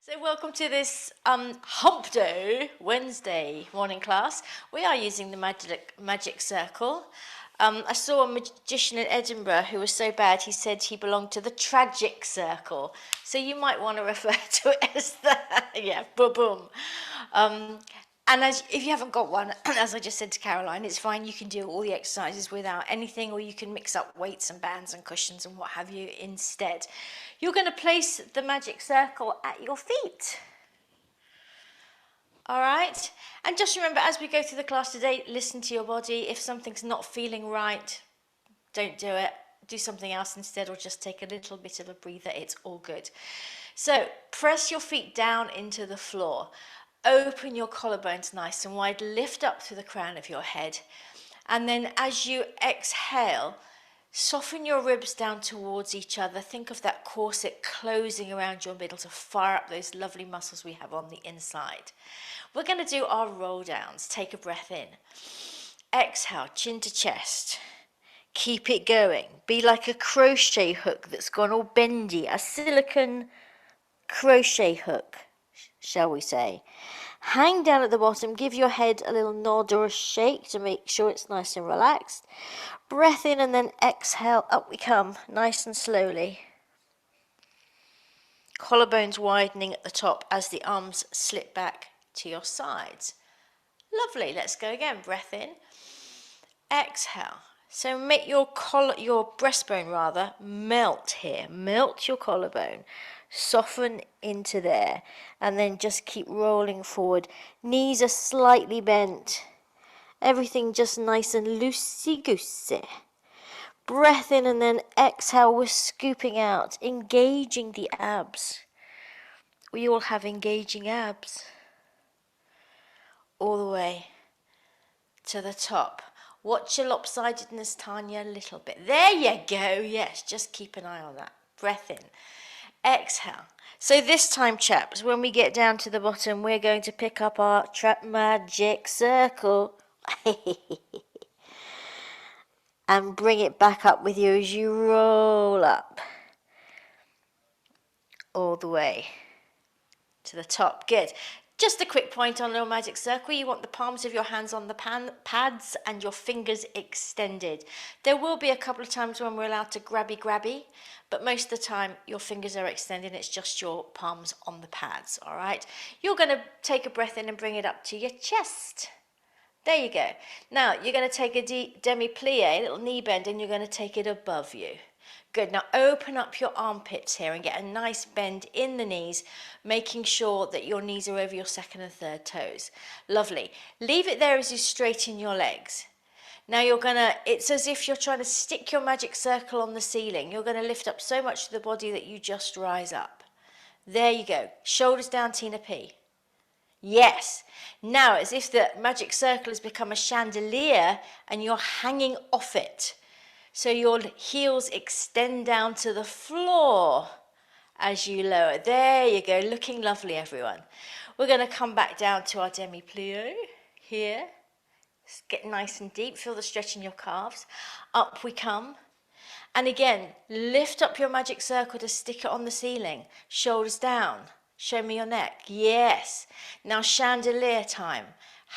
So welcome to this Hump Day Wednesday morning class. We are using the magic circle. I saw a magician in Edinburgh who was so bad he said he belonged to the tragic circle. So you might want to refer to it as that. Yeah, boom, boom. And if you haven't got one, as I just said to Caroline, it's fine. You can do all the exercises without anything, or you can mix up weights and bands and cushions and what have you instead. You're going to place the magic circle at your feet. All right? And just remember, as we go through the class today, listen to your body. If something's not feeling right, don't do it. Do something else instead, or just take a little bit of a breather. It's all good. So press your feet down into the floor. Open your collarbones nice and wide. Lift up through the crown of your head. And then as you exhale, soften your ribs down towards each other. Think of that corset closing around your middle to fire up those lovely muscles we have on the inside. We're going to do our roll downs. Take a breath in. Exhale, chin to chest. Keep it going. Be like a crochet hook that's gone all bendy, a silicone crochet hook, shall we say. Hang down at the bottom, give your head a little nod or a shake to make sure it's nice and relaxed. Breath in and then exhale, up we come, nice and slowly. Collarbones widening at the top as the arms slip back to your sides. Lovely, let's go again. Breath in, exhale. So make your breastbone rather, melt here. Melt your collarbone. Soften into there. And then just keep rolling forward. Knees are slightly bent. Everything just nice and loosey-goosey. Breath in and then exhale. We're scooping out. Engaging the abs. We all have engaging abs. All the way to the top. Watch your lopsidedness, Tanya, a little bit. There you go. Yes, just keep an eye on that. Breath in. Exhale. So this time, chaps, when we get down to the bottom, we're going to pick up our magic circle. And bring it back up with you as you roll up. All the way to the top. Good. Just a quick point on your magic circle. You want the palms of your hands on the pads and your fingers extended. There will be a couple of times when we're allowed to grabby, but most of the time your fingers are extended. It's just your palms on the pads, all right? You're going to take a breath in and bring it up to your chest. There you go. Now you're going to take a demi-plie, a little knee bend, and you're going to take it above you. Good. Now open up your armpits here and get a nice bend in the knees, making sure that your knees are over your second and third toes. Lovely. Leave it there as you straighten your legs. Now it's as if you're trying to stick your magic circle on the ceiling. You're going to lift up so much of the body that you just rise up. There you go. Shoulders down, Tina P. Yes. Now, as if the magic circle has become a chandelier and you're hanging off it. So your heels extend down to the floor as you lower. There you go, looking lovely, everyone. We're going to come back down to our demi-plie here. Get nice and deep, feel the stretch in your calves. Up we come. And again, lift up your magic circle to stick it on the ceiling. Shoulders down. Show me your neck. Yes. Now chandelier time.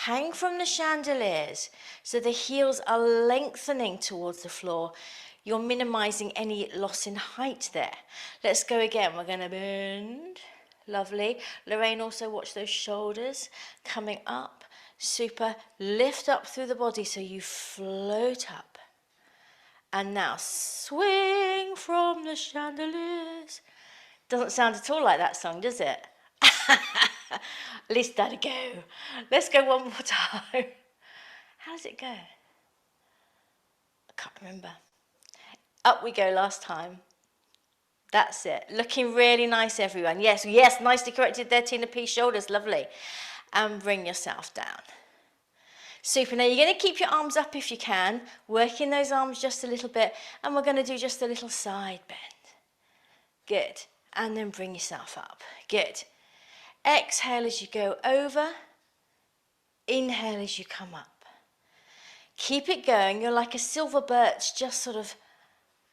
Hang from the chandeliers so the heels are lengthening towards the floor. You're minimizing any loss in height there. Let's go again. We're going to bend. Lovely. Lorraine, also watch those shoulders coming up. Super. Lift up through the body so you float up. And now swing from the chandeliers. Doesn't sound at all like that song, does it? At least that'll go. Let's go one more time. How does it go? I can't remember. Up we go last time. That's it. Looking really nice, everyone. Yes, nicely corrected there, Tina P. Shoulders, lovely. And bring yourself down. Super. Now you're going to keep your arms up if you can. Working those arms just a little bit. And we're going to do just a little side bend. Good. And then bring yourself up. Good. Exhale as you go over. Inhale as you come up. Keep it going. You're like a silver birch, just sort of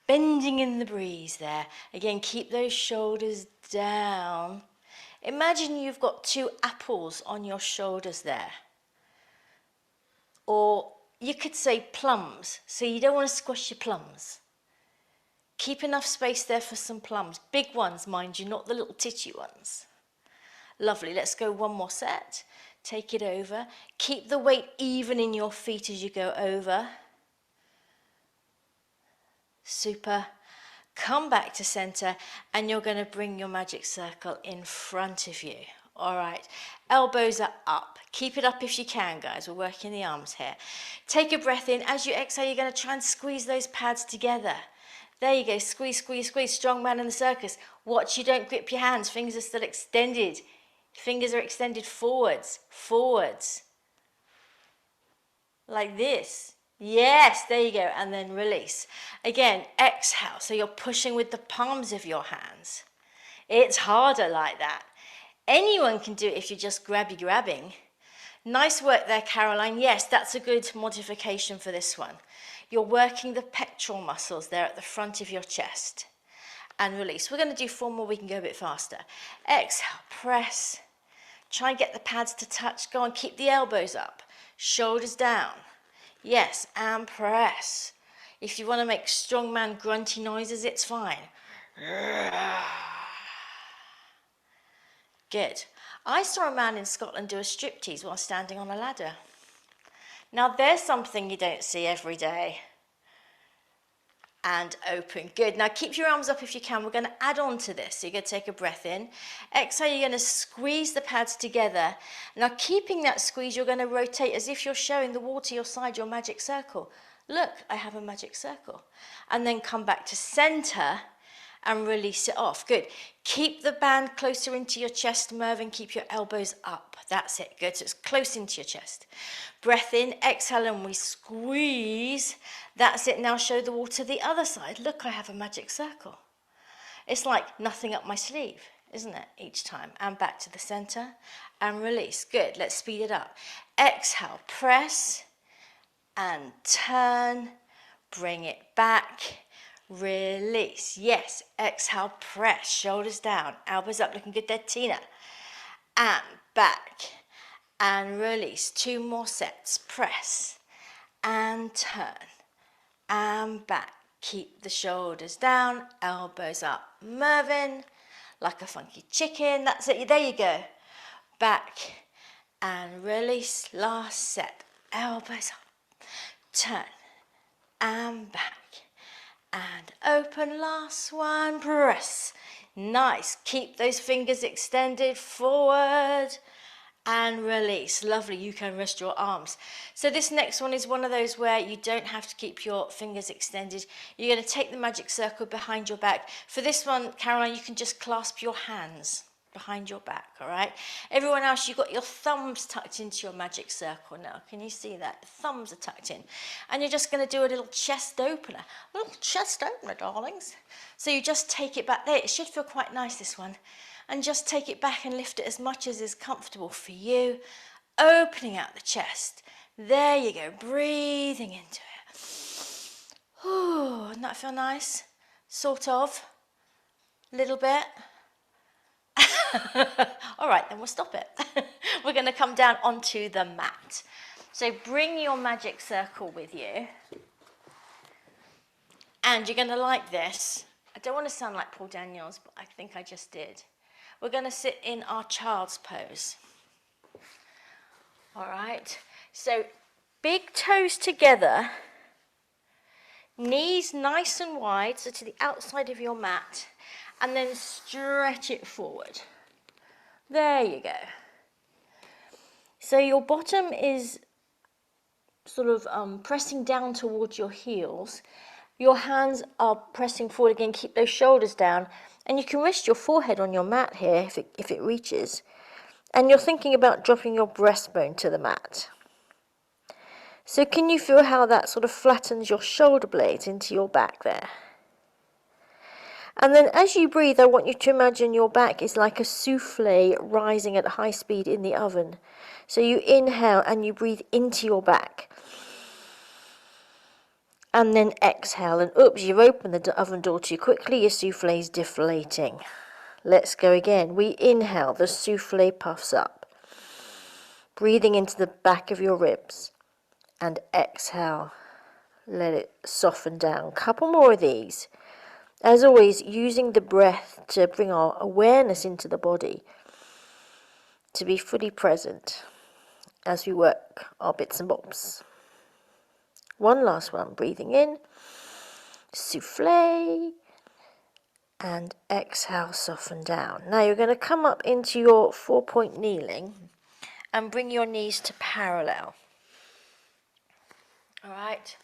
bending in the breeze there. Again, keep those shoulders down. Imagine you've got two apples on your shoulders there. Or you could say plums, so you don't want to squash your plums. Keep enough space there for some plums. Big ones, mind you, not the little titty ones. Lovely, let's go one more set. Take it over. Keep the weight even in your feet as you go over. Super. Come back to center, and you're going to bring your magic circle in front of you. All right, elbows are up. Keep it up if you can, guys. We're working the arms here. Take a breath in. As you exhale, you're going to try and squeeze those pads together. There you go. Squeeze, squeeze, squeeze. Strong man in the circus. Watch you don't grip your hands. Fingers are still extended. Fingers are extended forwards, forwards. Like this. Yes, there you go. And then release. Again, exhale. So you're pushing with the palms of your hands. It's harder like that. Anyone can do it if you're just grabbing. Nice work there, Caroline. Yes, that's a good modification for this one. You're working the pectoral muscles there at the front of your chest. And release. We're going to do 4 more. We can go a bit faster. Exhale, press. Try and get the pads to touch. Go on, keep the elbows up. Shoulders down. Yes, and press. If you want to make strongman grunty noises, it's fine. Good. I saw a man in Scotland do a striptease while standing on a ladder. Now there's something you don't see every day. And open. Good. Now keep your arms up if you can. We're going to add on to this. So you're going to take a breath in. Exhale, you're going to squeeze the pads together. Now keeping that squeeze, you're going to rotate as if you're showing the wall to your side, your magic circle. Look, I have a magic circle. And then come back to center and release it off. Good. Keep the band closer into your chest, Mervyn. Keep your elbows up. That's it. Good. So it's close into your chest. Breath in, exhale, and we squeeze. That's it. Now show the wall to the other side. Look, I have a magic circle. It's like nothing up my sleeve, isn't it? Each time. And back to the center and release. Good. Let's speed it up. Exhale, press and turn. Bring it back. Release. Yes. Exhale, press. Shoulders down. Elbows up. Looking good there, Tina. And back. And release. 2 more sets. Press. And turn. And back. Keep the shoulders down. Elbows up. Mervyn. Like a funky chicken. That's it. There you go. Back. And release. Last set. Elbows up. Turn. And back. And open, last one, press. Nice, keep those fingers extended forward and release. Lovely, you can rest your arms. So this next one is one of those where you don't have to keep your fingers extended. You're going to take the magic circle behind your back. For this one, Caroline, you can just clasp your hands behind your back, all right? Everyone else, you've got your thumbs tucked into your magic circle now. Can you see that? The thumbs are tucked in. And you're just going to do a little chest opener. A little chest opener, darlings. So you just take it back there. It should feel quite nice, this one. And just take it back and lift it as much as is comfortable for you. Opening out the chest. There you go, breathing into it. Ooh, doesn't that feel nice? Sort of. A little bit. All right, then we'll stop it. We're going to come down onto the mat. So bring your magic circle with you. And you're going to like this. I don't want to sound like Paul Daniels, but I think I just did. We're going to sit in our child's pose. All right. So big toes together. Knees nice and wide, so to the outside of your mat. And then stretch it forward. There you go. So your bottom is sort of pressing down towards your heels. Your hands are pressing forward again. Keep those shoulders down. And you can rest your forehead on your mat here if it reaches. And you're thinking about dropping your breastbone to the mat. So can you feel how that sort of flattens your shoulder blades into your back there? And then as you breathe, I want you to imagine your back is like a souffle rising at high speed in the oven. So you inhale and you breathe into your back. And then exhale, and oops, you've opened the oven door too quickly, your souffle is deflating. Let's go again. We inhale, the souffle puffs up. Breathing into the back of your ribs. And exhale, let it soften down. Couple more of these. As always, using the breath to bring our awareness into the body, to be fully present as we work our bits and bobs. One last one, breathing in, souffle, and exhale, soften down. Now you're going to come up into your 4-point kneeling and bring your knees to parallel. All right.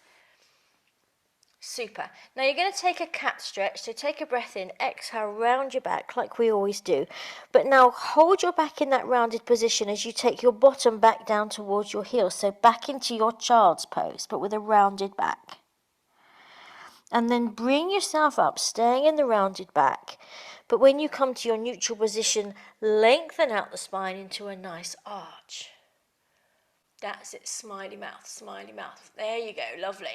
Super. Now you're going to take a cat stretch, so take a breath in, exhale, round your back like we always do. But now hold your back in that rounded position as you take your bottom back down towards your heels, so back into your child's pose, but with a rounded back. And then bring yourself up, staying in the rounded back. But when you come to your neutral position, lengthen out the spine into a nice arch. That's it, smiley mouth, smiley mouth. There you go, lovely.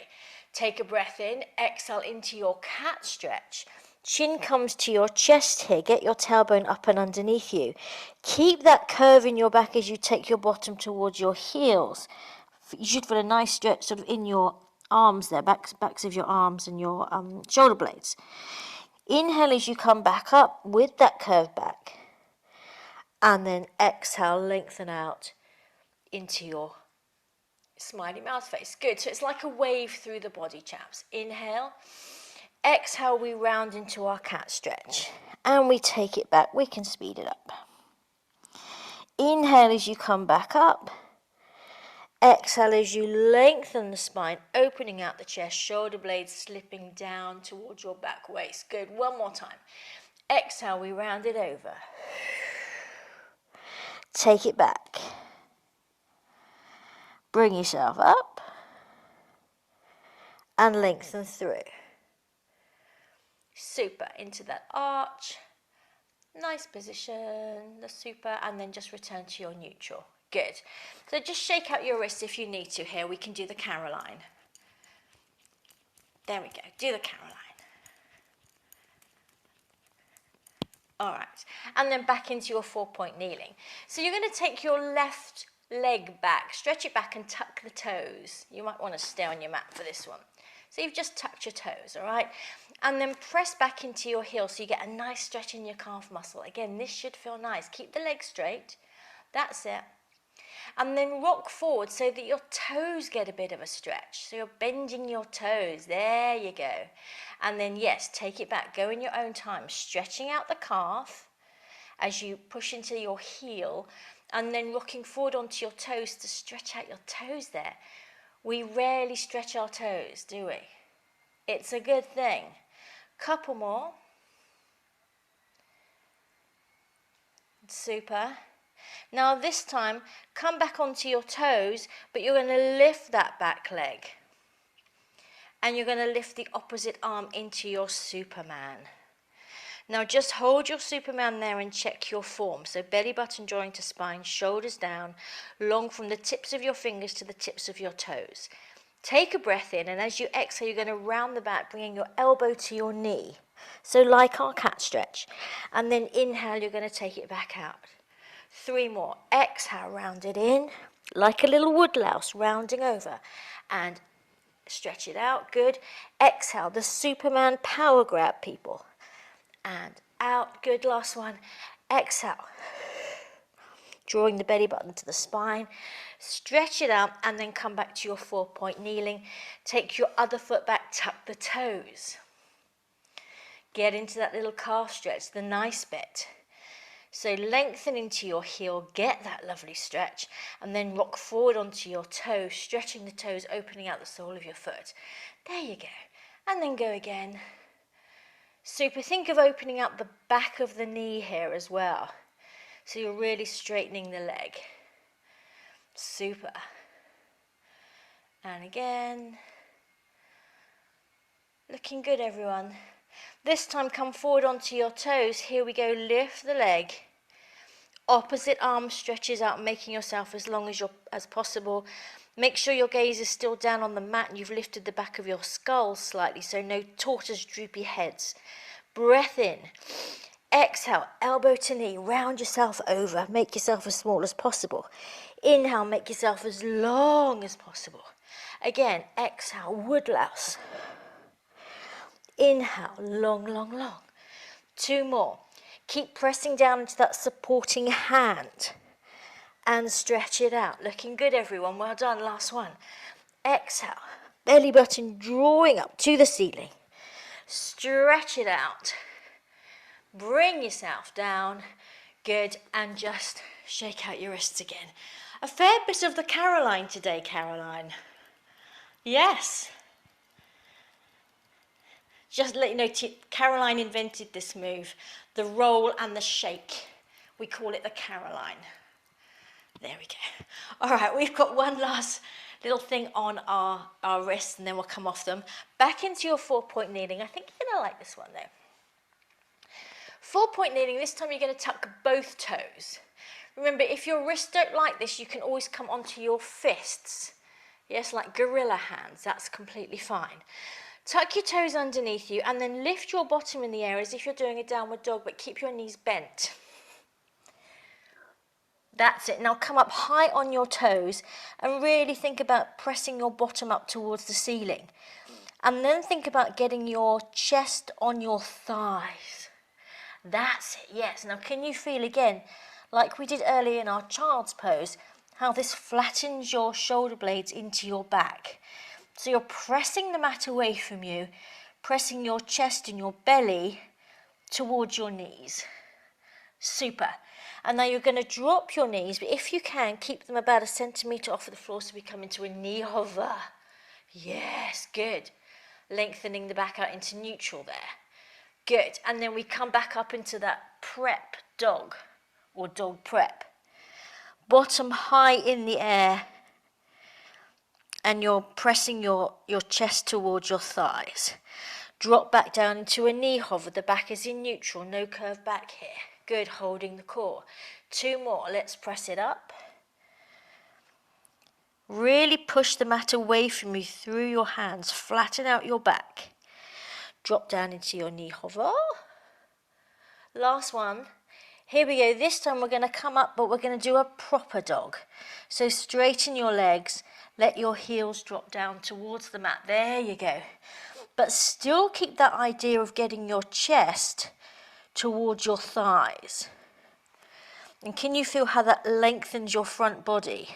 Take a breath in, exhale into your cat stretch. Chin comes to your chest here, get your tailbone up and underneath you. Keep that curve in your back as you take your bottom towards your heels. You should feel a nice stretch sort of in your arms there, backs of your arms and your shoulder blades. Inhale as you come back up with that curve back. And then exhale, lengthen out into your smiley mouth face. Good. So it's like a wave through the body, chaps. Inhale. Exhale, we round into our cat stretch. And we take it back. We can speed it up. Inhale as you come back up. Exhale as you lengthen the spine, opening out the chest, shoulder blades slipping down towards your back waist. Good. One more time. Exhale, we round it over. Take it back. Bring yourself up and lengthen through. Super, into that arch. Nice position, the super, and then just return to your neutral. Good. So just shake out your wrists if you need to here. We can do the Caroline. There we go, do the Caroline. All right, and then back into your 4-point kneeling. So you're going to take your left leg back, stretch it back and tuck the toes. You might want to stay on your mat for this one. So you've just tucked your toes, all right? And then press back into your heel so you get a nice stretch in your calf muscle. Again, this should feel nice. Keep the legs straight. That's it. And then rock forward so that your toes get a bit of a stretch. So you're bending your toes. There you go. And then, yes, take it back. Go in your own time. Stretching out the calf as you push into your heel. And then rocking forward onto your toes to stretch out your toes there. We rarely stretch our toes, do we? It's a good thing. Couple more. Super. Now this time, come back onto your toes, but you're going to lift that back leg. And you're going to lift the opposite arm into your Superman. Now just hold your Superman there and check your form. So belly button drawing to spine, shoulders down, long from the tips of your fingers to the tips of your toes. Take a breath in, and as you exhale, you're going to round the back, bringing your elbow to your knee. So like our cat stretch. And then inhale, you're going to take it back out. 3 more. Exhale, round it in, like a little woodlouse, rounding over. And stretch it out. Good. Exhale, the Superman power grab, people. And out. Good. Last one. Exhale. Drawing the belly button to the spine. Stretch it out and then come back to your 4-point kneeling. Take your other foot back, tuck the toes. Get into that little calf stretch, the nice bit. So lengthen into your heel, get that lovely stretch, and then rock forward onto your toes, stretching the toes, opening out the sole of your foot. There you go. And then go again. Super. Think of opening up the back of the knee here as well. So you're really straightening the leg. Super. And again. Looking good, everyone. This time come forward onto your toes. Here we go. Lift the leg. Opposite arm stretches out, making yourself as long as possible. Make sure your gaze is still down on the mat and you've lifted the back of your skull slightly, so no tortoise droopy heads. Breath in. Exhale, elbow to knee, round yourself over, make yourself as small as possible. Inhale, make yourself as long as possible. Again, exhale, woodlouse. Inhale, long, long, long. 2 more. Keep pressing down into that supporting hand and stretch it out. Looking good, everyone. Well done. Last one. Exhale, belly button drawing up to the ceiling. Stretch it out. Bring yourself down. Good. And just shake out your wrists again. A fair bit of the Caroline today, Caroline. Yes. Just to let you know, Caroline invented this move. The roll and the shake. We call it the Caroline. There we go. All right, we've got one last little thing on our wrists and then we'll come off them. Back into your 4-point kneeling. I think you're going to like this one though. 4-point kneeling, this time you're going to tuck both toes. Remember, if your wrists don't like this, you can always come onto your fists. Yes, like gorilla hands, that's completely fine. Tuck your toes underneath you and then lift your bottom in the air as if you're doing a downward dog, but keep your knees bent. That's it. Now come up high on your toes and really think about pressing your bottom up towards the ceiling. And then think about getting your chest on your thighs. That's it, yes. Now can you feel again, like we did earlier in our child's pose, how this flattens your shoulder blades into your back. So you're pressing the mat away from you, pressing your chest and your belly towards your knees. Super. And now you're going to drop your knees, but if you can, keep them about 1 centimetre off of the floor so we come into a knee hover. Yes, good. Lengthening the back out into neutral there. Good. And then we come back up into that prep dog or dog prep. Bottom high in the air. And you're pressing your chest towards your thighs. Drop back down into a knee hover. The back is in neutral, no curve back here. Good, holding the core. 2 more, let's press it up. Really push the mat away from you through your hands. Flatten out your back. Drop down into your knee hover. Last one. Here we go. This time we're going to come up, but we're going to do a proper dog. So straighten your legs. Let your heels drop down towards the mat. There you go. But still keep that idea of getting your chest towards your thighs. And can you feel how that lengthens your front body?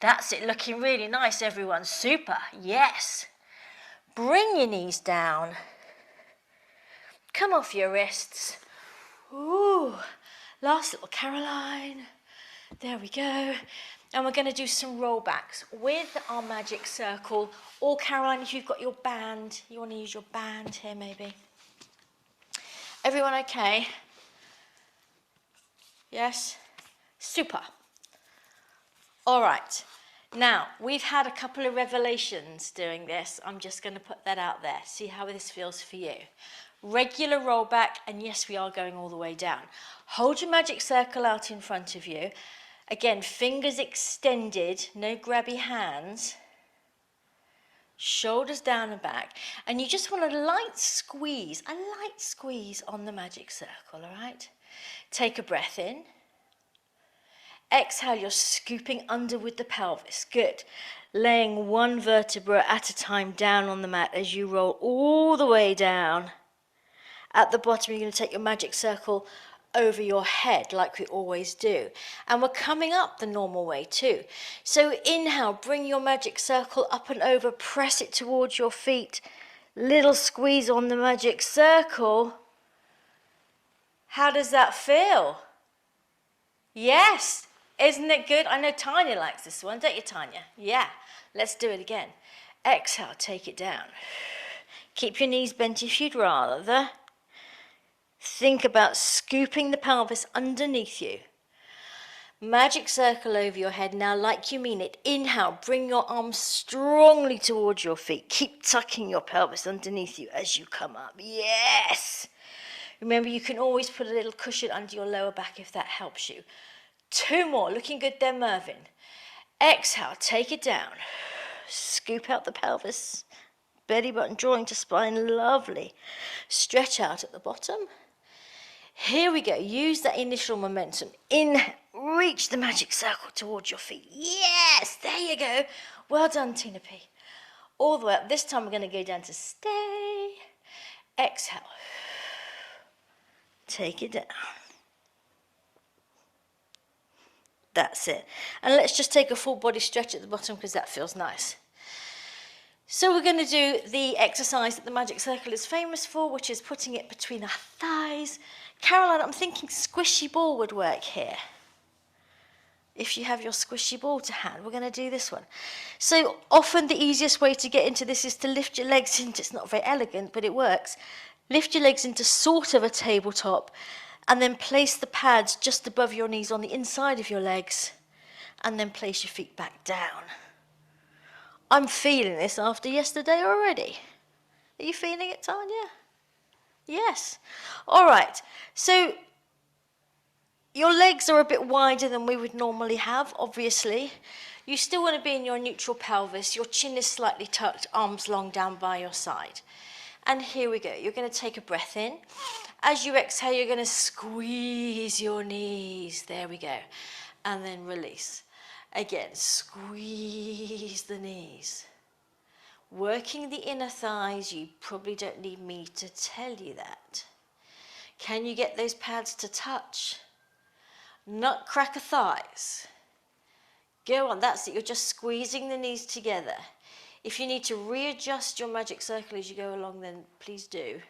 That's it, looking really nice, everyone. Super, yes. Bring your knees down. Come off your wrists. Ooh, last little Caroline. There we go. And we're going to do some rollbacks with our magic circle. Or Caroline, if you've got your band, you want to use your band here maybe. Everyone okay? Yes? Super. All right. Now, we've had a couple of revelations doing this. I'm just going to put that out there. See how this feels for you. Regular rollback, and yes, we are going all the way down. Hold your magic circle out in front of you. Again, fingers extended, no grabby hands. Shoulders down and back, and you just want a light squeeze on the magic circle, all right? Take a breath in. Exhale, you're scooping under with the pelvis. Good. Laying one vertebra at a time down on the mat as you roll all the way down. At the bottom, you're going to take your magic circle over your head like we always do. And we're coming up the normal way too. So inhale, bring your magic circle up and over, press it towards your feet. Little squeeze on the magic circle. How does that feel? Yes, isn't it good? I know Tanya likes this one, don't you, Tanya? Yeah, let's do it again. Exhale, take it down. Keep your knees bent if you'd rather. Think about scooping the pelvis underneath you. Magic circle over your head now like you mean it. Inhale, bring your arms strongly towards your feet. Keep tucking your pelvis underneath you as you come up. Yes! Remember, you can always put a little cushion under your lower back if that helps you. 2 more, looking good there, Mervyn. Exhale, take it down. Scoop out the pelvis. Belly button drawing to spine, lovely. Stretch out at the bottom. Here we go. Use that initial momentum. Inhale, reach the magic circle towards your feet. Yes, there you go. Well done, Tina P. All the way up. This time we're going to go down to stay. Exhale. Take it down. That's it. And let's just take a full body stretch at the bottom because that feels nice. So we're going to do the exercise that the magic circle is famous for, which is putting it between our thighs. Caroline, I'm thinking squishy ball would work here. If you have your squishy ball to hand, we're going to do this one. So often the easiest way to get into this is to lift your legs into, it's not very elegant, but it works. Lift your legs into sort of a tabletop and then place the pads just above your knees on the inside of your legs and then place your feet back down. I'm feeling this after yesterday already. Are you feeling it, Tanya? Yes. All right. So your legs are a bit wider than we would normally have, obviously. You still want to be in your neutral pelvis. Your chin is slightly tucked, arms long down by your side. And here we go. You're going to take a breath in. As you exhale, you're going to squeeze your knees. There we go. And then release. Again, squeeze the knees. Working the inner thighs, you probably don't need me to tell you that. Can you get those pads to touch? Nutcracker thighs. Go on, that's it. You're just squeezing the knees together. If you need to readjust your magic circle as you go along, then please do,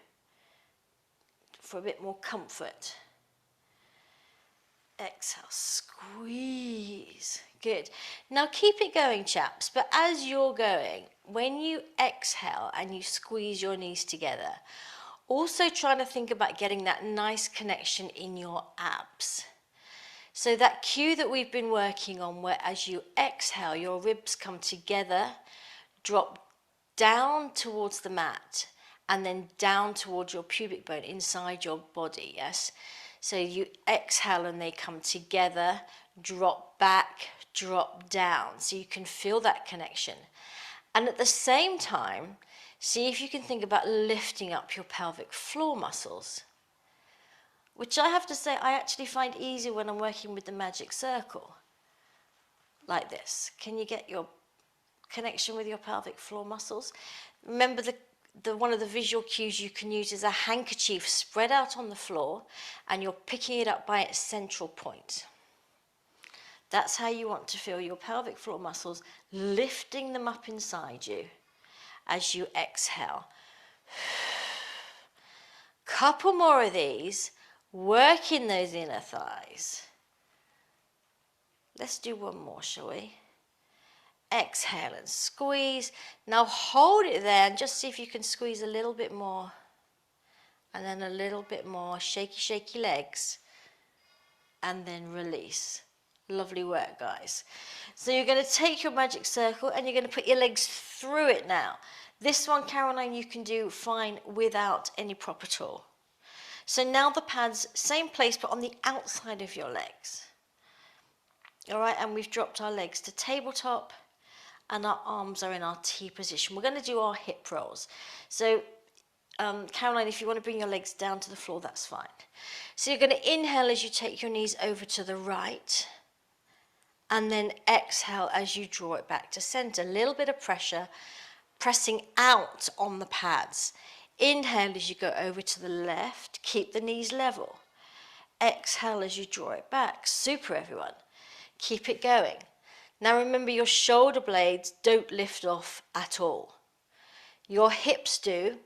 for a bit more comfort. Exhale, squeeze. Good. Now keep it going, chaps, but as you're going, when you exhale and you squeeze your knees together, also try to think about getting that nice connection in your abs. So that cue that we've been working on, where as you exhale, your ribs come together, drop down towards the mat, and then down towards your pubic bone inside your body, yes? So you exhale and they come together, drop back, drop down. So you can feel that connection. And at the same time, see if you can think about lifting up your pelvic floor muscles, which I have to say I actually find easier when I'm working with the magic circle. Like this. Can you get your connection with your pelvic floor muscles? Remember one of the visual cues you can use is a handkerchief spread out on the floor and you're picking it up by its central point. That's how you want to feel your pelvic floor muscles, lifting them up inside you as you exhale. Couple more of these, working those inner thighs. Let's do one more, shall we? Exhale and squeeze. Now hold it there and just see if you can squeeze a little bit more. And then a little bit more. Shaky, shaky legs. And then release. Lovely work, guys. So you're going to take your magic circle and you're going to put your legs through it now. This one, Caroline, you can do fine without any prop at all. So now the pads, same place, but on the outside of your legs. All right, and we've dropped our legs to tabletop. And our arms are in our T position. We're going to do our hip rolls. So, Caroline, if you want to bring your legs down to the floor, that's fine. So you're going to inhale as you take your knees over to the right. And then exhale as you draw it back to center. A little bit of pressure, pressing out on the pads. Inhale as you go over to the left. Keep the knees level. Exhale as you draw it back. Super, everyone. Keep it going. Now remember, your shoulder blades don't lift off at all. Your hips do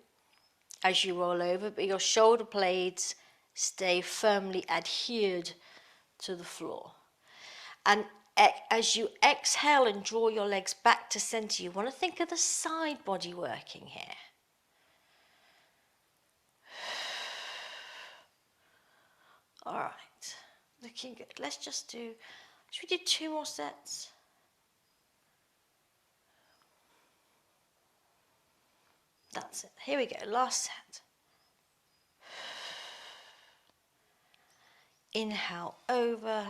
as you roll over, but your shoulder blades stay firmly adhered to the floor. And as you exhale and draw your legs back to center, you want to think of the side body working here. All right, looking good. Let's just do, should we do 2 more sets? That's it. Here we go. Last set. Inhale over.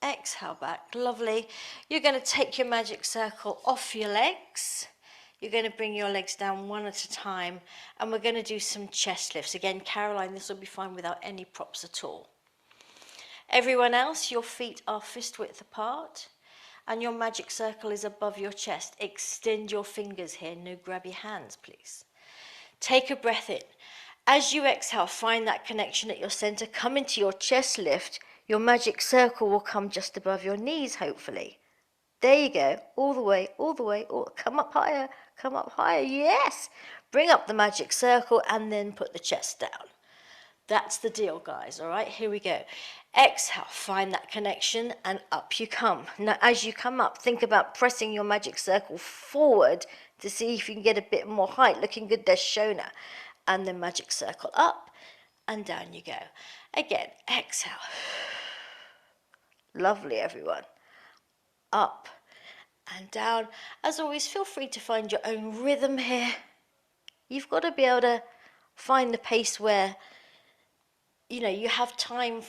Exhale back. Lovely. You're going to take your magic circle off your legs. You're going to bring your legs down one at a time, and we're going to do some chest lifts. Again, Caroline, this will be fine without any props at all. Everyone else, your feet are fist width apart, and your magic circle is above your chest. Extend your fingers here, no grabby hands, please. Take a breath in. As you exhale, find that connection at your center. Come into your chest lift. Your magic circle will come just above your knees, hopefully. There you go, all the way, all the way, come up higher, yes! Bring up the magic circle and then put the chest down. That's the deal, guys, all right? Here we go. Exhale, find that connection, and up you come. Now, as you come up, think about pressing your magic circle forward to see if you can get a bit more height. Looking good there, Shona. And then magic circle up, and down you go. Again, exhale. Lovely, everyone. Up and down. As always, feel free to find your own rhythm here. You've got to be able to find the pace where, you have time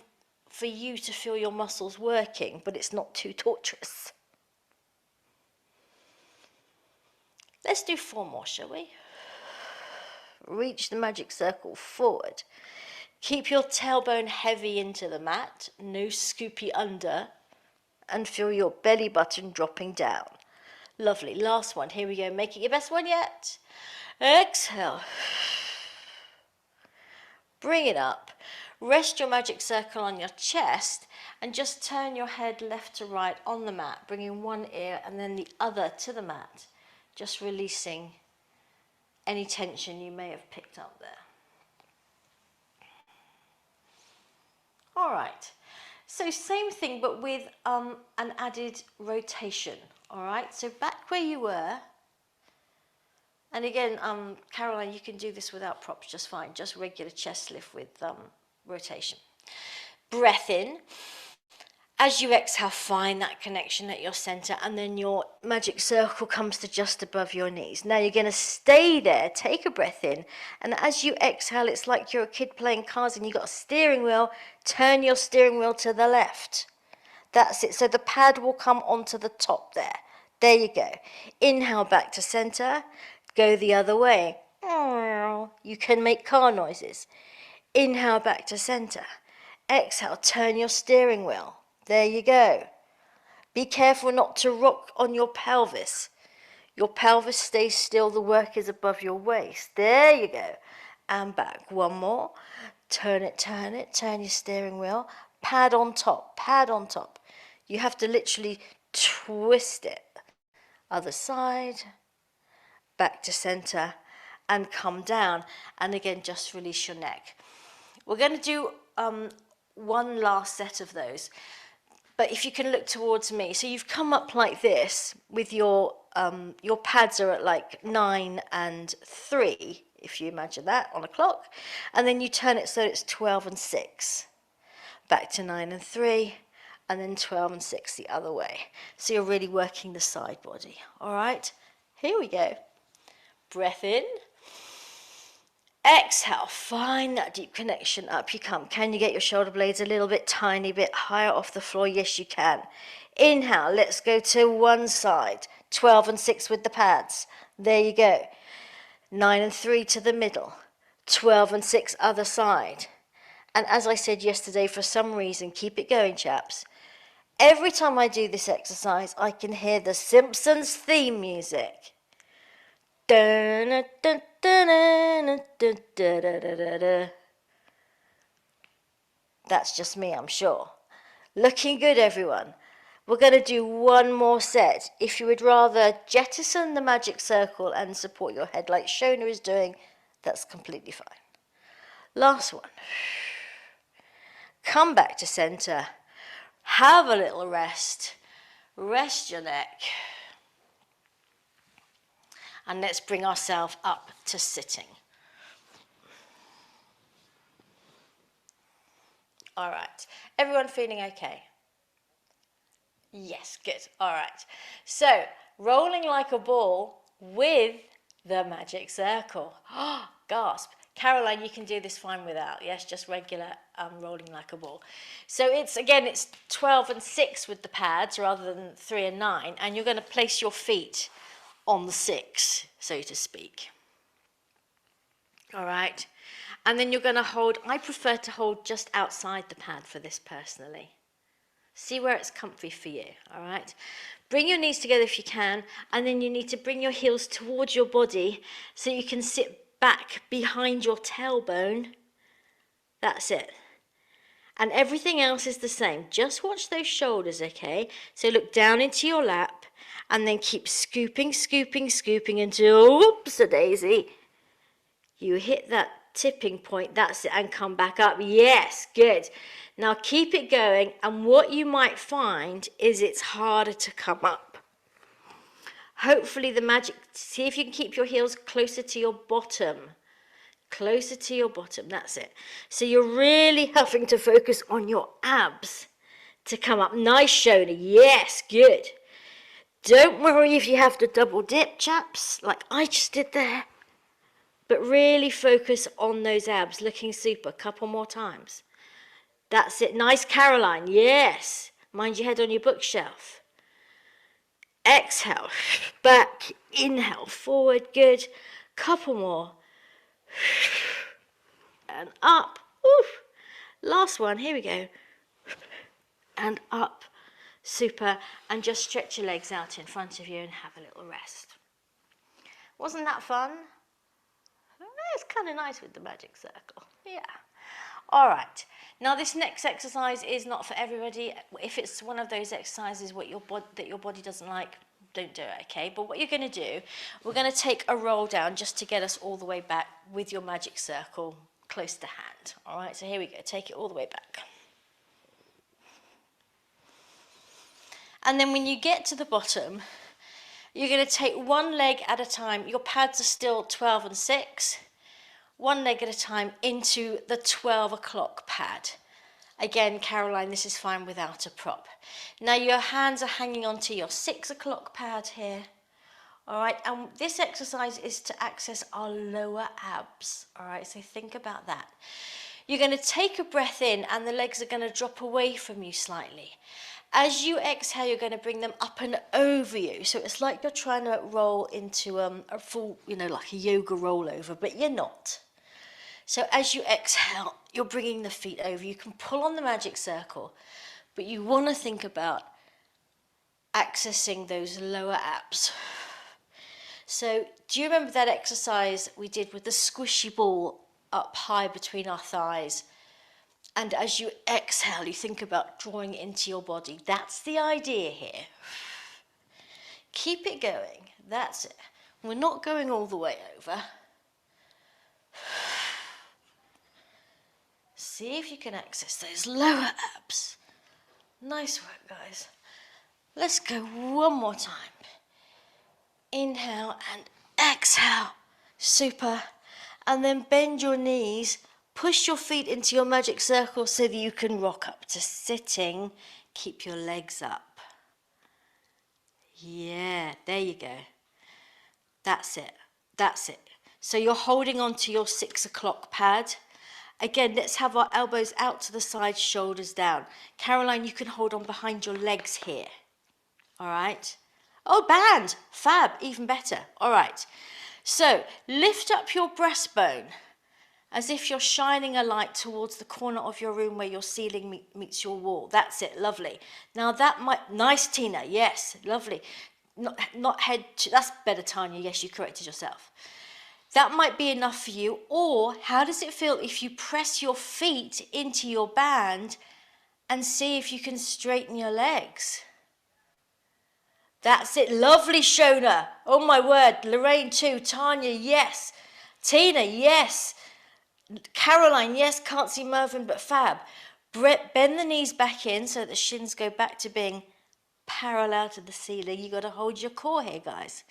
for you to feel your muscles working, but it's not too torturous. Let's do 4 more, shall we? Reach the magic circle forward. Keep your tailbone heavy into the mat, no scoopy under, and feel your belly button dropping down. Lovely. Last one. Here we go. Make it your best one yet. Exhale. Bring it up. Rest your magic circle on your chest and just turn your head left to right on the mat, bringing one ear and then the other to the mat, just releasing any tension you may have picked up there. All right. So same thing, but with an added rotation, all right? So back where you were, and again, Caroline, you can do this without props just fine, just regular chest lift with rotation. Breath in. As you exhale, find that connection at your center, and then your magic circle comes to just above your knees. Now you're going to stay there, take a breath in, and as you exhale, it's like you're a kid playing cards and you've got a steering wheel. Turn your steering wheel to the left. That's it. So the pad will come onto the top there. There you go. Inhale back to center. Go the other way. You can make car noises. Inhale back to center. Exhale, turn your steering wheel. There you go. Be careful not to rock on your pelvis. Your pelvis stays still. The work is above your waist. There you go. And back. One more. Turn it, turn your steering wheel. Pad on top, pad on top. You have to literally twist it. Other side. Back to center. And come down. And again, just release your neck. We're going to do one last set of those. But if you can look towards me, so you've come up like this with your pads are at like 9 and 3, if you imagine that on a clock, and then you turn it so it's 12 and 6, back to 9 and 3, and then 12 and 6 the other way. So you're really working the side body. All right, here we go. Breath in. Exhale, find that deep connection, up you come. Can you get your shoulder blades a little bit tiny bit higher off the floor? Yes, you can. Inhale, let's go to one side. 12 and 6 with the pads. There you go. 9 and 3 to the middle. 12 and 6 other side. And as I said yesterday, for some reason, keep it going, chaps. Every time I do this exercise, I can hear the Simpsons theme music. That's just me, I'm sure. Looking good, everyone. We're going to do one more set. If you would rather jettison the magic circle and support your head like Shona is doing, that's completely fine. Last one. Come back to center. Have a little rest. Rest your neck. And let's bring ourselves up to sitting. All right. Everyone feeling okay? Yes, good. All right. So, rolling like a ball with the magic circle. Gasp. Caroline, you can do this fine without. Yes, just regular rolling like a ball. So it's 12 and 6 with the pads rather than 3 and 9. And you're going to place your feet on the 6, so to speak. All right. And then you're going to hold, I prefer to hold just outside the pad for this personally. See where it's comfy for you, all right? Bring your knees together if you can, and then you need to bring your heels towards your body so you can sit back behind your tailbone. That's it. And everything else is the same. Just watch those shoulders, okay? So look down into your lap, and then keep scooping, scooping, scooping until, whoops-a-daisy, you hit that tipping point, that's it, and come back up. Yes, good. Now keep it going, and what you might find is it's harder to come up. Hopefully the magic, see if you can keep your heels closer to your bottom. Closer to your bottom, that's it. So you're really having to focus on your abs to come up. Nice, Shona, yes, good. Don't worry if you have to double dip, chaps, like I just did there. But really focus on those abs, looking super. Couple more times. That's it. Nice, Caroline. Yes. Mind your head on your bookshelf. Exhale. Back. Inhale. Forward. Good. Couple more. And up. Oof. Last one. Here we go. And up. Super. And just stretch your legs out in front of you and have a little rest. Wasn't that fun? It's kind of nice with the magic circle. Yeah. All right. Now this next exercise is not for everybody. If it's one of those exercises that your body doesn't like, don't do it, okay? But what you're going to do, we're going to take a roll down just to get us all the way back with your magic circle close to hand. All right, so here we go. Take it all the way back. And then when you get to the bottom, you're going to take one leg at a time. Your pads are still 12 and 6. One leg at a time into the 12 o'clock pad. Again, Caroline, this is fine without a prop. Now your hands are hanging onto your 6 o'clock pad here. All right, and this exercise is to access our lower abs. All right, so think about that. You're going to take a breath in and the legs are going to drop away from you slightly. As you exhale, you're going to bring them up and over you. So it's like you're trying to roll into a full, like a yoga rollover, but you're not. So as you exhale, you're bringing the feet over. You can pull on the magic circle, but you want to think about accessing those lower abs. So do you remember that exercise we did with the squishy ball up high between our thighs? And as you exhale, you think about drawing it into your body. That's the idea here. Keep it going. That's it. We're not going all the way over. See if you can access those lower abs. Nice work, guys. Let's go one more time. Inhale and exhale. Super. And then bend your knees. Push your feet into your magic circle so that you can rock up to sitting. Keep your legs up. Yeah, there you go. That's it. That's it. So you're holding on to your 6 o'clock pad. Again, let's have our elbows out to the side, shoulders down. Caroline, you can hold on behind your legs here. All right. Oh, band. Fab. Even better. All right. So lift up your breastbone as if you're shining a light towards the corner of your room where your ceiling meets your wall. That's it. Lovely. Now that might... Nice, Tina. Yes. Lovely. Not head to... That's better, Tanya. Yes, you corrected yourself. That might be enough for you. Or how does it feel if you press your feet into your band and see if you can straighten your legs? That's it. Lovely, Shona. Oh, my word. Lorraine, too. Tanya, yes. Tina, yes. Caroline, yes. Can't see Mervyn, but fab. Bend the knees back in so that the shins go back to being parallel to the ceiling. You got to hold your core here, guys.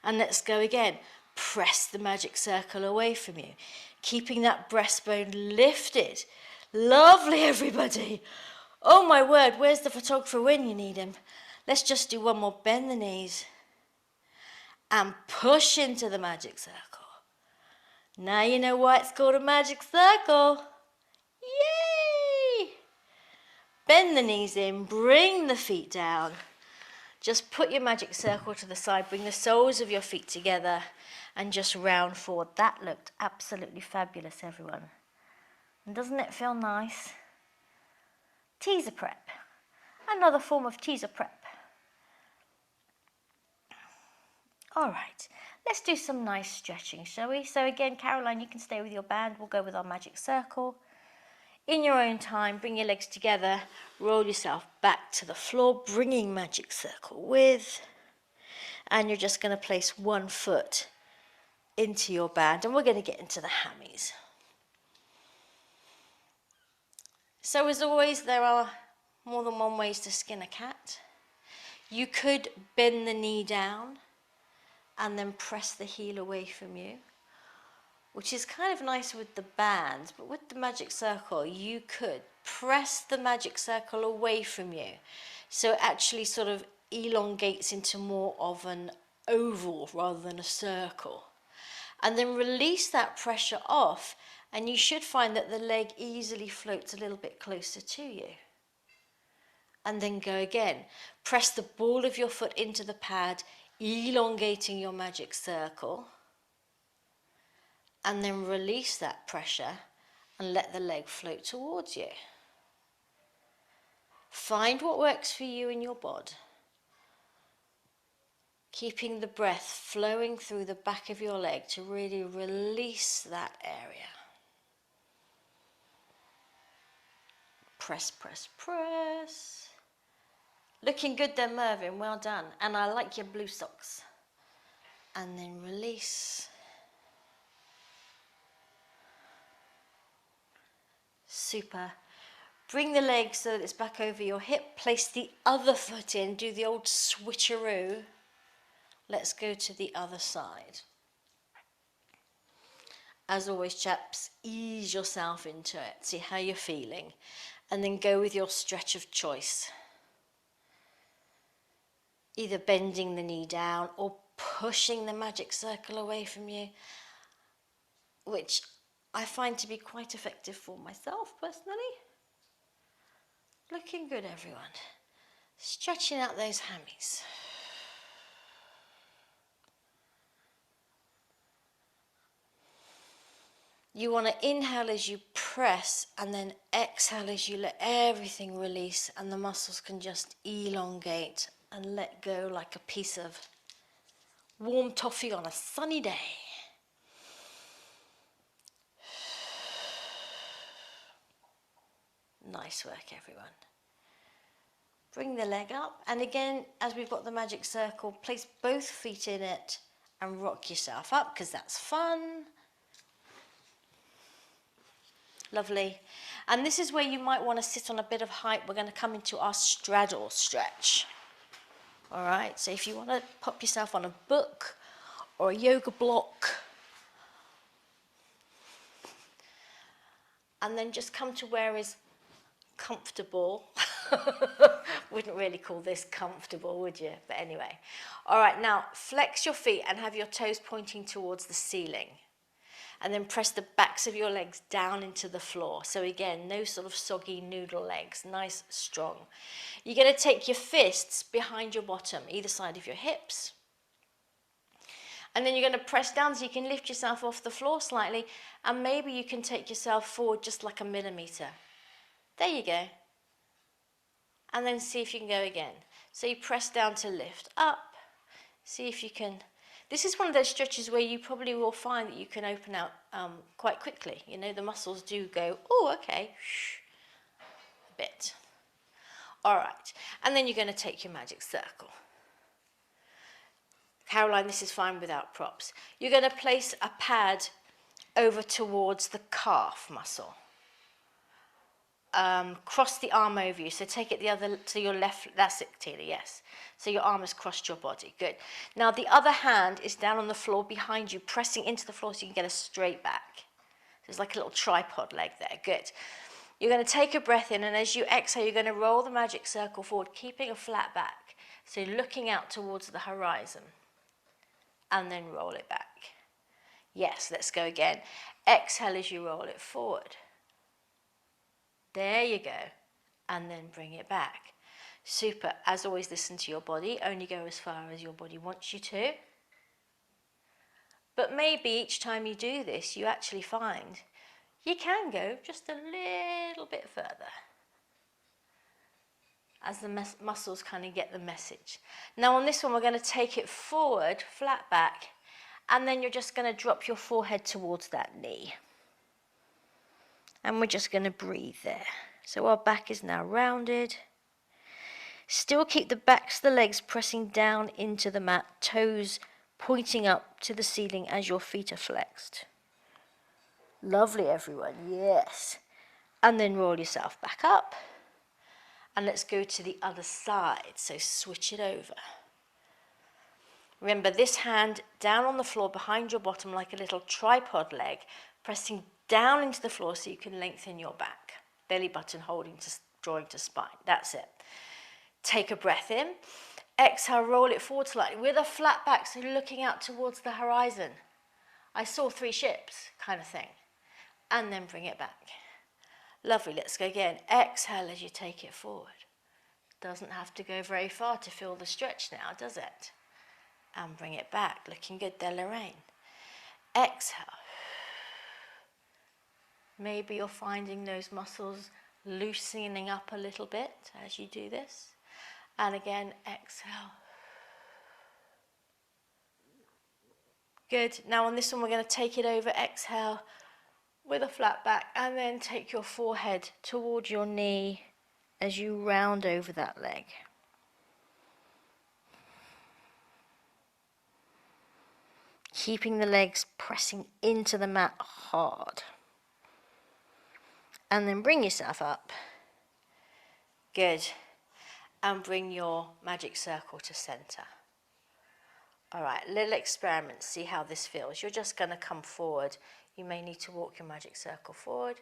And let's go again. Press the magic circle away from you, keeping that breastbone lifted. Lovely, everybody. Oh, my word. Where's the photographer when you need him? Let's just do one more. Bend the knees and push into the magic circle. Now you know why it's called a magic circle. Yay! Bend the knees in, bring the feet down. Just put your magic circle to the side, bring the soles of your feet together and just round forward. That looked absolutely fabulous, everyone. And doesn't it feel nice? Teaser prep. Another form of teaser prep. All right, let's do some nice stretching, shall we? So again, Caroline, you can stay with your band. We'll go with our magic circle. In your own time, bring your legs together, roll yourself back to the floor, bringing magic circle with, and you're just going to place one foot into your band, and we're going to get into the hammies. So as always, there are more than one ways to skin a cat. You could bend the knee down and then press the heel away from you, which is kind of nice with the band, but with the magic circle, you could press the magic circle away from you. So it actually sort of elongates into more of an oval rather than a circle. And then release that pressure off, and you should find that the leg easily floats a little bit closer to you. And then go again. Press the ball of your foot into the pad, elongating your magic circle. And then release that pressure and let the leg float towards you. Find what works for you in your bod. Keeping the breath flowing through the back of your leg to really release that area. Press, press, press. Looking good there, Mervyn, well done. And I like your blue socks. And then release. Super. Bring the leg so that it's back over your hip. Place the other foot in. Do the old switcheroo. Let's go to the other side. As always, chaps, ease yourself into it. See how you're feeling. And then go with your stretch of choice. Either bending the knee down or pushing the magic circle away from you, which I find to be quite effective for myself personally. Looking good, everyone. Stretching out those hammies. You want to inhale as you press and then exhale as you let everything release, and the muscles can just elongate and let go like a piece of warm toffee on a sunny day. Nice work, everyone. Bring the leg up, and again, as we've got the magic circle, place both feet in it and rock yourself up, because that's fun. Lovely. And this is where you might want to sit on a bit of height. We're going to come into our straddle stretch. All right, so if you want to pop yourself on a book or a yoga block, and then just come to where is comfortable. Wouldn't really call this comfortable, would you? But anyway. All right, now flex your feet and have your toes pointing towards the ceiling. And then press the backs of your legs down into the floor. So again, no sort of soggy noodle legs, nice, strong. You're going to take your fists behind your bottom, either side of your hips. And then you're going to press down so you can lift yourself off the floor slightly, and maybe you can take yourself forward just like a millimetre. There you go. And then see if you can go again. So you press down to lift up. See if you can. This is one of those stretches where you probably will find that you can open out quite quickly. You know, the muscles do go, oh, okay, a bit. All right, and then you're going to take your magic circle. Caroline, this is fine without props. You're going to place a pad over towards the calf muscle. Cross the arm over you, so take it the other to your left. That's it, Tina, yes. So your arm has crossed your body, good. Now the other hand is down on the floor behind you, pressing into the floor so you can get a straight back. There's like a little tripod leg there, good. You're going to take a breath in, and as you exhale, you're going to roll the magic circle forward, keeping a flat back. So looking out towards the horizon, and then roll it back. Yes, let's go again. Exhale as you roll it forward. There you go. And then bring it back. Super. As always, listen to your body. Only go as far as your body wants you to. But maybe each time you do this, you actually find you can go just a little bit further as the muscles kind of get the message. Now on this one, we're going to take it forward, flat back, and then you're just going to drop your forehead towards that knee. And we're just going to breathe there. So our back is now rounded. Still keep the backs of the legs pressing down into the mat, toes pointing up to the ceiling as your feet are flexed. Lovely, everyone, yes. And then roll yourself back up. And let's go to the other side, so switch it over. Remember, this hand down on the floor behind your bottom like a little tripod leg, pressing down into the floor so you can lengthen your back. Belly button holding to drawing to spine. That's it. Take a breath in. Exhale, roll it forward slightly with a flat back, so looking out towards the horizon. I saw 3 ships kind of thing. And then bring it back. Lovely, let's go again. Exhale as you take it forward. Doesn't have to go very far to feel the stretch now, does it? And bring it back. Looking good there, Lorraine. Exhale. Maybe you're finding those muscles loosening up a little bit as you do this. And again, exhale. Good. Now on this one, we're going to take it over. Exhale with a flat back, and then take your forehead towards your knee as you round over that leg. Keeping the legs pressing into the mat hard. And then bring yourself up. Good. And bring your magic circle to center. All right, little experiment, see how this feels. You're just going to come forward. You may need to walk your magic circle forward,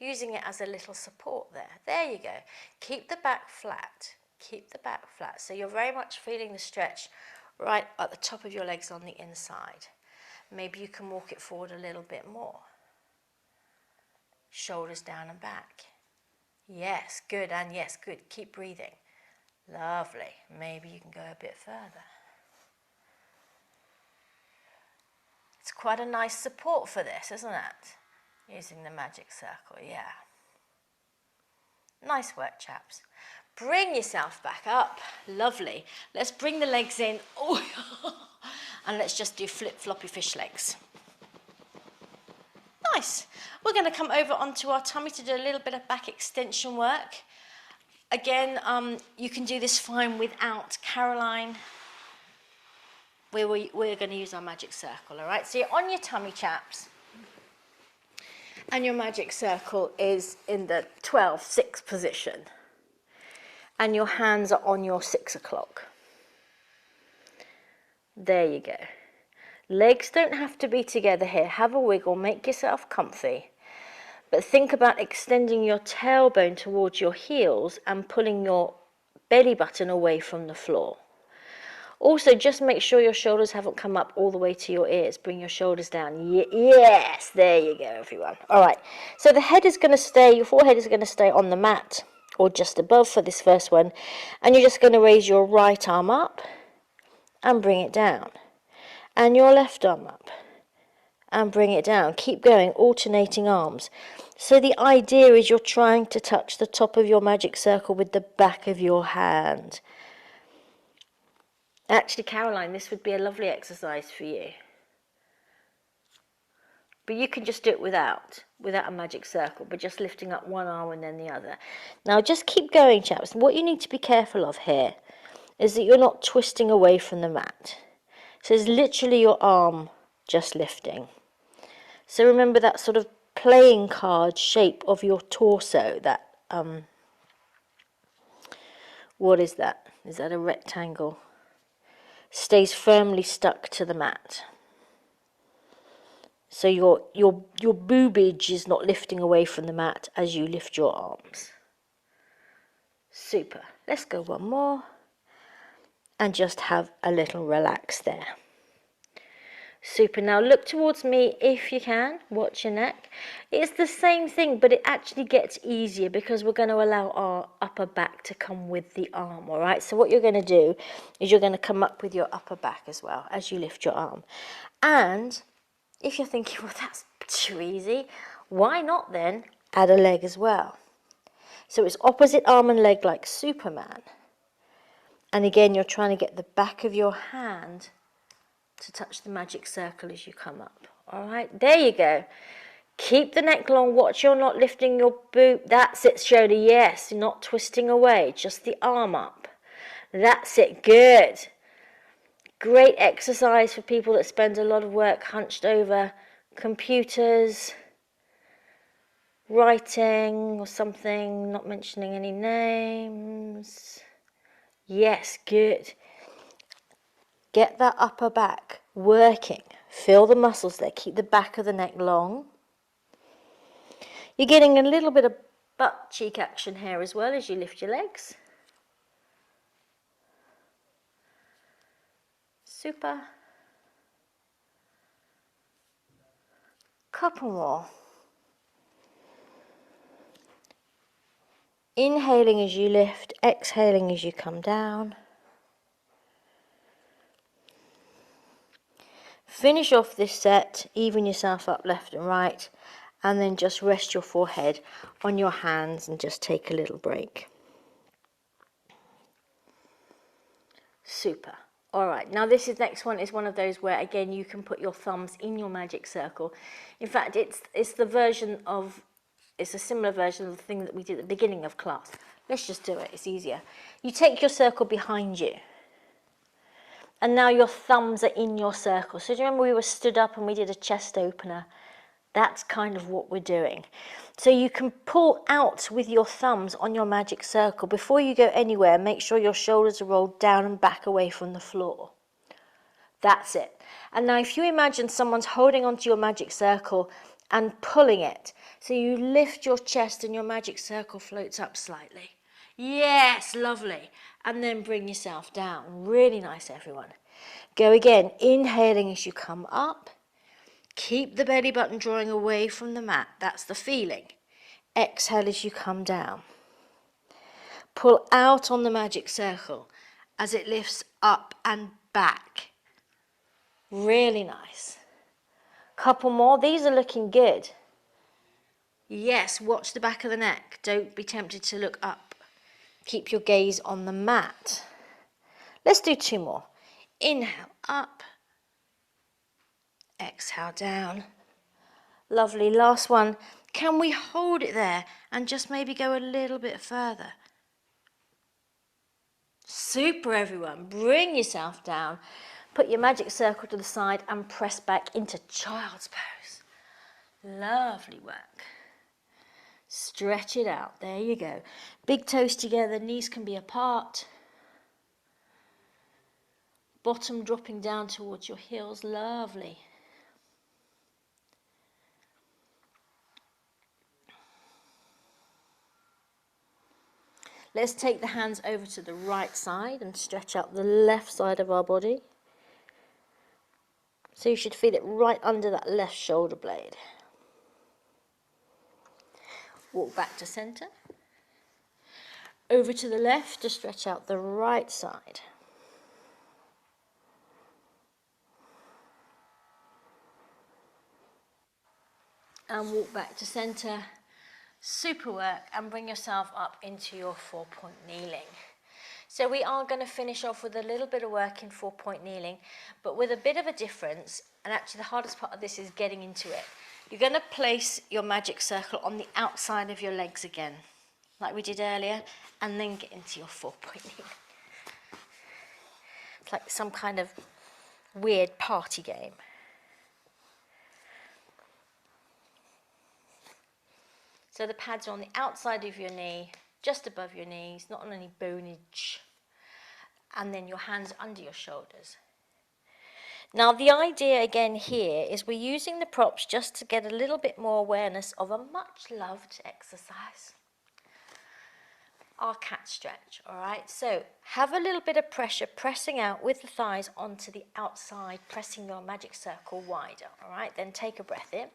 using it as a little support there. There you go. Keep the back flat. Keep the back flat. So you're very much feeling the stretch right at the top of your legs on the inside. Maybe you can walk it forward a little bit more. Shoulders down and back. Yes, good, and yes, good. Keep breathing. Lovely. Maybe you can go a bit further. It's quite a nice support for this, isn't it? Using the magic circle, yeah. Nice work, chaps. Bring yourself back up. Lovely. Let's bring the legs in. Oh, and let's just do flip-floppy fish legs. Nice. We're going to come over onto our tummy to do a little bit of back extension work. Again, you can do this fine without Caroline. We're going to use our magic circle, all right? So you're on your tummy, chaps. And your magic circle is in the 12-6 position. And your hands are on your 6 o'clock. There you go. Legs don't have to be together here. Have a wiggle, make yourself comfy. But think about extending your tailbone towards your heels and pulling your belly button away from the floor. Also, just make sure your shoulders haven't come up all the way to your ears. Bring your shoulders down. Yes, there you go, everyone. All right, so the head is going to stay, your forehead is going to stay on the mat or just above for this first one. And you're just going to raise your right arm up and bring it down. And your left arm up and bring it down. Keep going, alternating arms. So the idea is you're trying to touch the top of your magic circle with the back of your hand. Actually, Caroline, this would be a lovely exercise for you. But you can just do it without a magic circle, but just lifting up one arm and then the other. Now, just keep going, chaps. What you need to be careful of here is that you're not twisting away from the mat. So it's literally your arm just lifting. So remember that sort of playing card shape of your torso, that, what is that? Is that a rectangle? Stays firmly stuck to the mat. So your boobage is not lifting away from the mat as you lift your arms. Super. Let's go one more. And just have a little relax there. Super. Now look towards me if you can. Watch your neck. It's the same thing, but it actually gets easier because we're going to allow our upper back to come with the arm, all right? So what you're going to do is you're going to come up with your upper back as well as you lift your arm. And if you're thinking, well, that's too easy, why not then add a leg as well? So it's opposite arm and leg like Superman. And again, you're trying to get the back of your hand to touch the magic circle as you come up. All right, there you go. Keep the neck long. Watch you're not lifting your boot. That's it, shoulder. Yes, you're not twisting away. Just the arm up. That's it. Good. Great exercise for people that spend a lot of work hunched over computers, writing or something, not mentioning any names. Yes, good. Get that upper back working. Feel the muscles there. Keep the back of the neck long. You're getting a little bit of butt cheek action here as well as you lift your legs. Super. Couple more. Inhaling as you lift, exhaling as you come down. Finish off this set, even yourself up left and right, and then just rest your forehead on your hands and just take a little break. Super. All right, now this next one is one of those where, again, you can put your thumbs in your magic circle. In fact, it's a similar version of the thing that we did at the beginning of class. Let's just do it, it's easier. You take your circle behind you. And now your thumbs are in your circle. So do you remember we were stood up and we did a chest opener? That's kind of what we're doing. So you can pull out with your thumbs on your magic circle. Before you go anywhere, make sure your shoulders are rolled down and back away from the floor. That's it. And now if you imagine someone's holding onto your magic circle and pulling it, so you lift your chest and your magic circle floats up slightly. Yes, lovely. And then bring yourself down. Really nice, everyone. Go again, inhaling as you come up. Keep the belly button drawing away from the mat. That's the feeling. Exhale as you come down. Pull out on the magic circle as it lifts up and back. Really nice. Couple more. These are looking good. Yes, watch the back of the neck. Don't be tempted to look up. Keep your gaze on the mat. Let's do two more. Inhale up. Exhale down. Lovely. Last one. Can we hold it there and just maybe go a little bit further? Super, everyone. Bring yourself down. Put your magic circle to the side and press back into child's pose. Lovely work. Stretch it out. There you go. Big toes together, knees can be apart. Bottom dropping down towards your heels. Lovely. Let's take the hands over to the right side and stretch out the left side of our body. So you should feel it right under that left shoulder blade. Walk back to center. Over to the left to stretch out the right side. And walk back to center. Super work, and bring yourself up into your 4-point kneeling. So we are going to finish off with a little bit of work in 4-point kneeling, but with a bit of a difference, and actually the hardest part of this is getting into it. You're going to place your magic circle on the outside of your legs again, like we did earlier, and then get into your 4-point kneeling. It's like some kind of weird party game. So the pads are on the outside of your knee, just above your knees, not on any bonage. And then your hands under your shoulders. Now the idea again here is we're using the props just to get a little bit more awareness of a much loved exercise. our cat stretch, all right? So have a little bit of pressure, pressing out with the thighs onto the outside, pressing your magic circle wider, all right? Then take a breath in.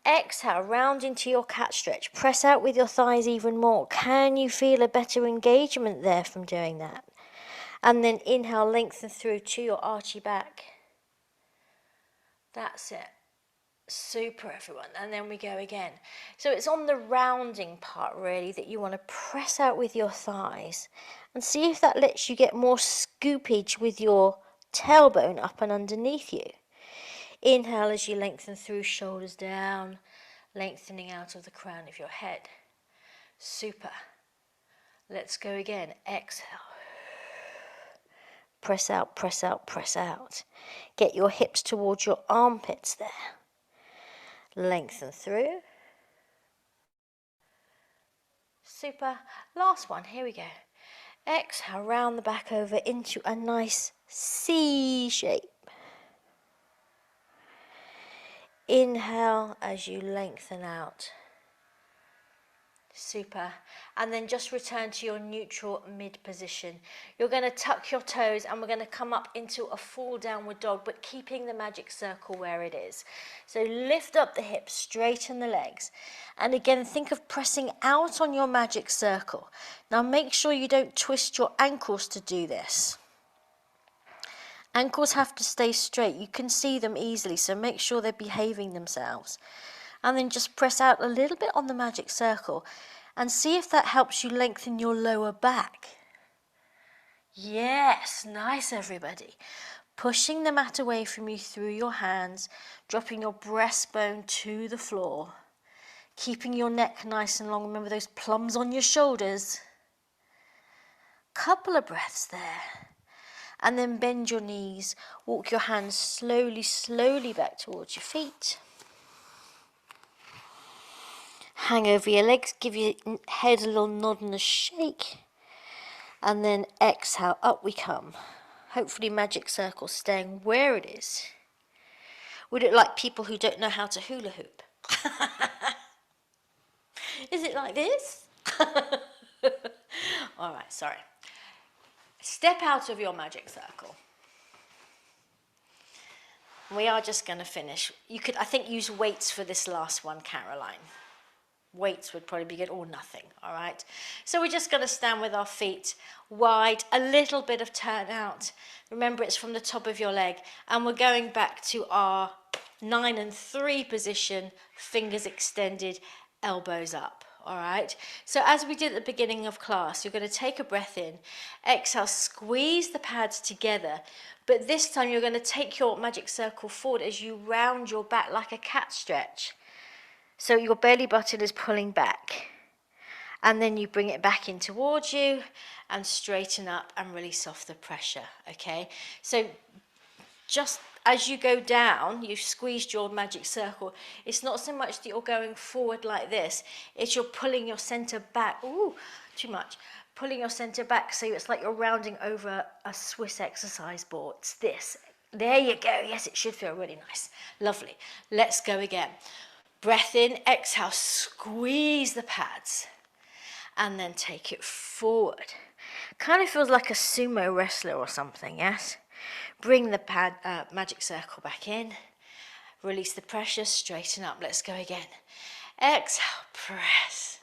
Exhale, round into your cat stretch. Press out with your thighs even more. Can you feel a better engagement there from doing that? And then inhale, lengthen through to your archy back. That's it. Super, everyone. And then we go again. So it's on the rounding part, really, that you want to press out with your thighs and see if that lets you get more scoopage with your tailbone up and underneath you. Inhale as you lengthen through, shoulders down, lengthening out of the crown of your head. Super. Let's go again. Exhale. Press out, press out, press out. Get your hips towards your armpits there. Lengthen through. Super. Last one. Here we go. Exhale, round the back over into a nice C shape. Inhale as you lengthen out. Super. And then just return to your neutral mid position. You're going to tuck your toes and we're going to come up into a full downward dog, but keeping the magic circle where it is. So lift up the hips, straighten the legs. And again, think of pressing out on your magic circle. Now make sure you don't twist your ankles to do this. Ankles have to stay straight. You can see them easily, so make sure they're behaving themselves. And then just press out a little bit on the magic circle and see if that helps you lengthen your lower back. Yes, nice, everybody. Pushing the mat away from you through your hands, dropping your breastbone to the floor, keeping your neck nice and long. Remember those plums on your shoulders. Couple of breaths there. And then bend your knees, walk your hands slowly, slowly back towards your feet. Hang over your legs, give your head a little nod and a shake. And then exhale, up we come. Hopefully magic circle staying where it is. Would it like people who don't know how to hula hoop? Is it like this? All right, sorry. Step out of your magic circle. We are just going to finish. You could, I think, use weights for this last one, Caroline. Weights would probably be good, or nothing, all right? So we're just going to stand with our feet wide, a little bit of turn out. Remember, it's from the top of your leg. And we're going back to our 9 and 3 position, fingers extended, elbows up, all right? So as we did at the beginning of class, you're going to take a breath in, exhale, squeeze the pads together, but this time you're going to take your magic circle forward as you round your back like a cat stretch. So your belly button is pulling back. And then you bring it back in towards you and straighten up and release off the pressure, okay? So just as you go down, you've squeezed your magic circle. It's not so much that you're going forward like this, it's you're pulling your center back. Ooh, too much. Pulling your center back so it's like you're rounding over a Swiss exercise board. It's this. There you go. Yes, it should feel really nice. Lovely. Let's go again. Breath in, exhale, squeeze the pads, and then take it forward. Kind of feels like a sumo wrestler or something, yes? Bring the magic circle back in, release the pressure, straighten up. Let's go again. Exhale, press.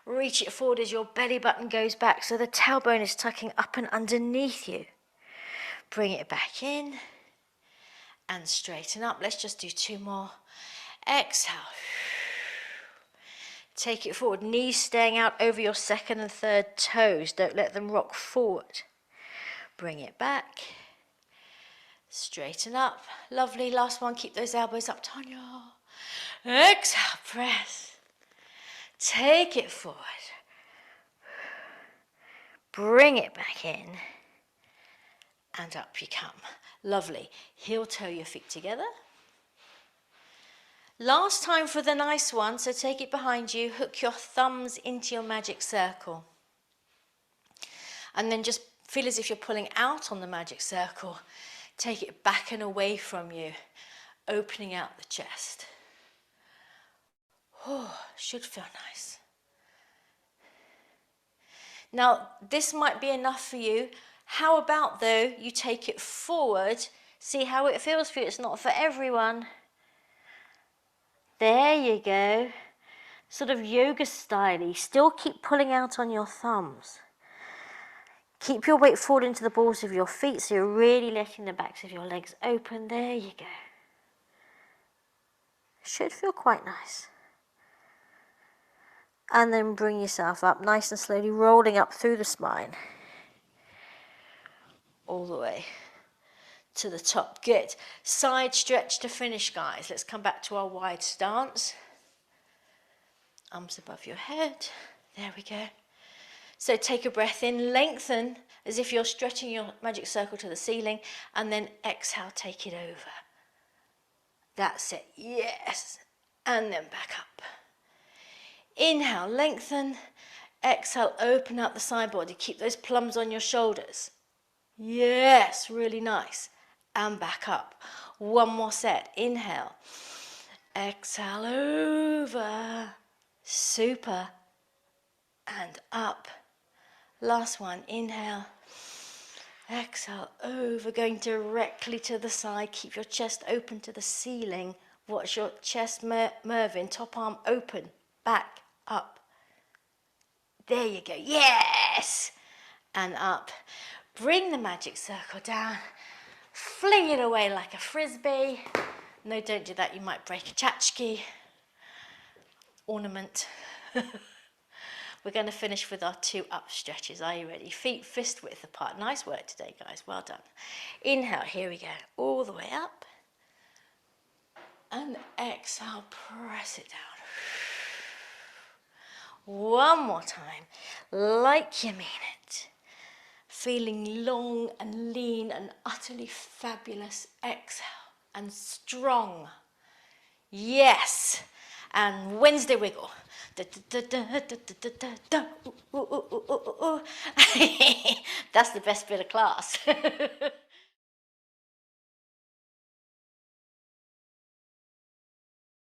Reach it forward as your belly button goes back so the tailbone is tucking up and underneath you. Bring it back in and straighten up. Let's just do 2 more. Exhale. Take it forward. Knees staying out over your 2nd and 3rd toes. Don't let them rock forward. Bring it back. Straighten up. Lovely. Last one. Keep those elbows up, Tanya. Exhale. Press. Take it forward. Bring it back in. And up you come. Lovely. Heel toe your feet together. Last time for the nice one, so take it behind you, hook your thumbs into your magic circle. And then just feel as if you're pulling out on the magic circle. Take it back and away from you, opening out the chest. Oh, should feel nice. Now, this might be enough for you. How about, though, you take it forward, see how it feels for you. It's not for everyone. There you go. Sort of yoga style-y. Still keep pulling out on your thumbs. Keep your weight forward into the balls of your feet, so you're really letting the backs of your legs open. There you go. Should feel quite nice. And then bring yourself up nice and slowly, rolling up through the spine. All the way to the top. Good. Side stretch to finish, guys. Let's come back to our wide stance. Arms above your head. There we go. So take a breath in, lengthen as if you're stretching your magic circle to the ceiling, and then exhale, take it over. That's it. Yes. And then back up. Inhale, lengthen. Exhale, open up the side body. Keep those plums on your shoulders. Yes, really nice. And back up. One more set. Inhale. Exhale, over. Super. And up. Last one. Inhale. Exhale, over. Going directly to the side. Keep your chest open to the ceiling. Watch your chest Mervyn. Top arm open. Back, up. There you go. Yes! And up. Bring the magic circle down. Fling it away like a frisbee. No, don't do that. You might break a tchotchke ornament. We're going to finish with our 2 up stretches. Are you ready? Feet fist width apart. Nice work today, guys. Well done. Inhale. Here we go. All the way up. And exhale. Press it down. One more time. Like you mean it. Feeling long and lean and utterly fabulous. Exhale. And strong. Yes. And Wednesday wiggle. That's the best bit of class.